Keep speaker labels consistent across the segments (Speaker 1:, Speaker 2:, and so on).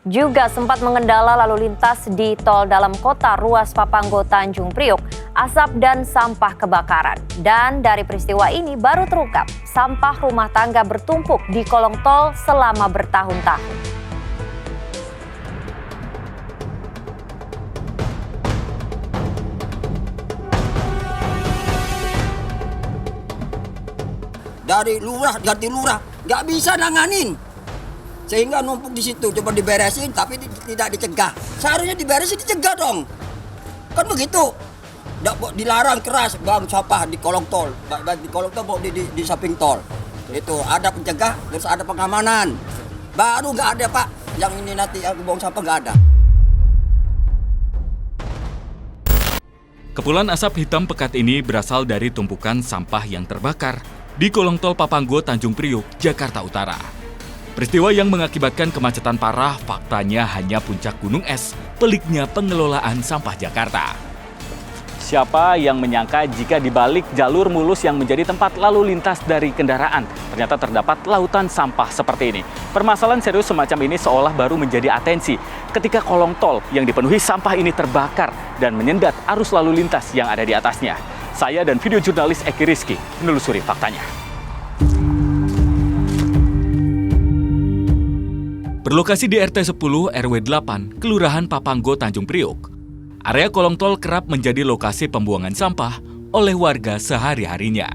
Speaker 1: juga sempat mengendala lalu lintas di tol dalam kota ruas Papanggo Tanjung Priok, asap dan sampah kebakaran. Dan dari peristiwa ini baru terungkap, sampah rumah tangga bertumpuk di kolong tol selama bertahun-tahun.
Speaker 2: Dari lurah, ganti lurah, nggak bisa nanganin. Sehingga numpuk di situ, coba diberesin tapi tidak dicegah. Seharusnya diberesin, dicegah dong. Kan begitu. Dilarang keras bang sampah di kolong tol. Baik di kolong tol maupun di samping tol. Itu ada pencegah, terus ada pengamanan. Baru nggak ada Pak, yang ini nanti aku buang sampah nggak ada.
Speaker 3: Kepulan asap hitam pekat ini berasal dari tumpukan sampah yang terbakar di kolong tol Papanggo Tanjung Priok, Jakarta Utara. Peristiwa yang mengakibatkan kemacetan parah faktanya hanya puncak gunung es, peliknya pengelolaan sampah Jakarta. Siapa yang menyangka jika di balik jalur mulus yang menjadi tempat lalu lintas dari kendaraan, ternyata terdapat lautan sampah seperti ini. Permasalahan serius semacam ini seolah baru menjadi atensi ketika kolong tol yang dipenuhi sampah ini terbakar dan menyendat arus lalu lintas yang ada di atasnya. Saya dan video jurnalis Eki Rizky menelusuri faktanya. Berlokasi di RT 10 RW 8, Kelurahan Papanggo Tanjung Priok, area kolong tol kerap menjadi lokasi pembuangan sampah oleh warga sehari-harinya.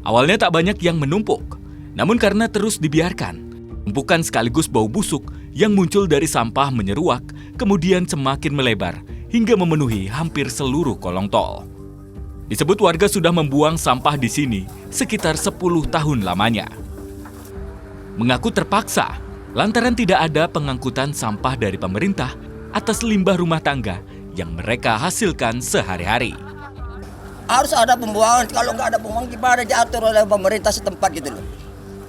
Speaker 3: Awalnya tak banyak yang menumpuk, namun karena terus dibiarkan, tumpukan sekaligus bau busuk yang muncul dari sampah menyeruak, kemudian semakin melebar hingga memenuhi hampir seluruh kolong tol. Disebut warga sudah membuang sampah di sini sekitar 10 tahun lamanya. Mengaku terpaksa lantaran tidak ada pengangkutan sampah dari pemerintah atas limbah rumah tangga yang mereka hasilkan sehari-hari.
Speaker 2: Harus ada pembuangan, kalau nggak ada pembuangan gimana diatur oleh pemerintah setempat gitu loh.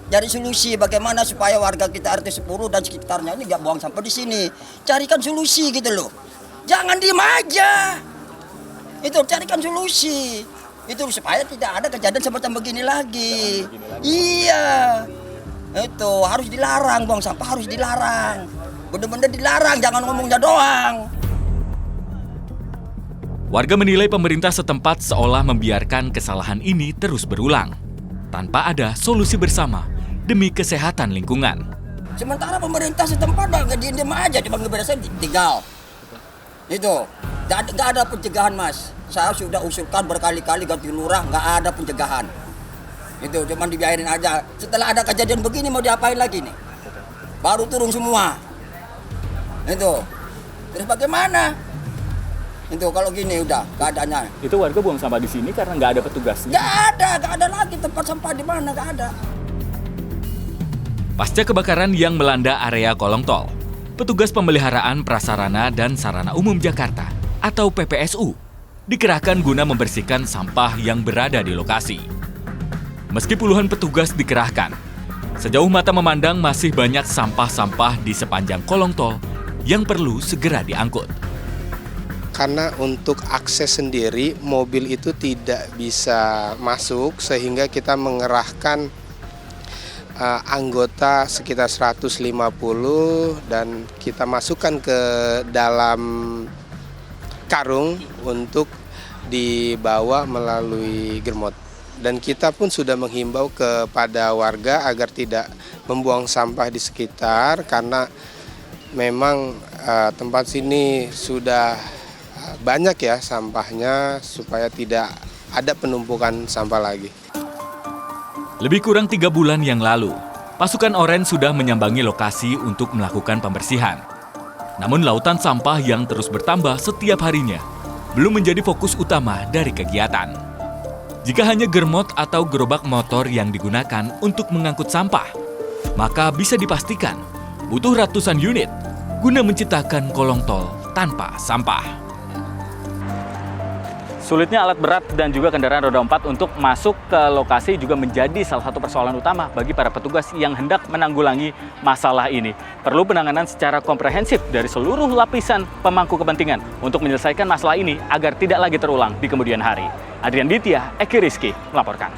Speaker 2: Cari solusi bagaimana supaya warga kita RT 10 dan sekitarnya ini nggak buang sampah di sini. Carikan solusi gitu loh. Jangan diem aja. Itu carikan solusi. Itu supaya tidak ada kejadian semacam begini lagi. Iya. Itu harus dilarang, buang sampah harus dilarang. Benar-benar dilarang, jangan ngomongnya doang.
Speaker 3: Warga menilai pemerintah setempat seolah membiarkan kesalahan ini terus berulang tanpa ada solusi bersama demi kesehatan lingkungan.
Speaker 2: Sementara pemerintah setempat nggak diem aja, cuma ngeberesin tinggal. Itu. Nggak ada pencegahan Mas. Saya sudah usulkan berkali-kali ganti lurah, nggak ada pencegahan. Itu cuma dibiarin aja. Setelah ada kejadian begini mau diapain lagi nih? Baru turun semua. Itu. Terus bagaimana? Itu kalau gini udah keadaannya.
Speaker 3: Itu warga buang sampah di sini karena nggak ada petugasnya?
Speaker 2: Nggak ada lagi tempat sampah di mana, nggak ada.
Speaker 3: Pasca kebakaran yang melanda area kolong tol, petugas pemeliharaan prasarana dan sarana umum Jakarta atau PPSU dikerahkan guna membersihkan sampah yang berada di lokasi. Meski puluhan petugas dikerahkan, sejauh mata memandang masih banyak sampah-sampah di sepanjang kolong tol yang perlu segera diangkut.
Speaker 4: Karena untuk akses sendiri mobil itu tidak bisa masuk sehingga kita mengerahkan anggota sekitar 150 dan kita masukkan ke dalam karung untuk dibawa melalui germot. Dan kita pun sudah menghimbau kepada warga agar tidak membuang sampah di sekitar karena memang tempat sini sudah banyak ya sampahnya supaya tidak ada penumpukan sampah lagi.
Speaker 3: Lebih kurang 3 bulan yang lalu, pasukan Oren sudah menyambangi lokasi untuk melakukan pembersihan. Namun lautan sampah yang terus bertambah setiap harinya belum menjadi fokus utama dari kegiatan. Jika hanya germot atau gerobak motor yang digunakan untuk mengangkut sampah, maka bisa dipastikan butuh ratusan unit guna menciptakan kolong tol tanpa sampah. Sulitnya alat berat dan juga kendaraan roda 4 untuk masuk ke lokasi juga menjadi salah satu persoalan utama bagi para petugas yang hendak menanggulangi masalah ini. Perlu penanganan secara komprehensif dari seluruh lapisan pemangku kepentingan untuk menyelesaikan masalah ini agar tidak lagi terulang di kemudian hari. Adrian Ditya, Eki Rizky melaporkan.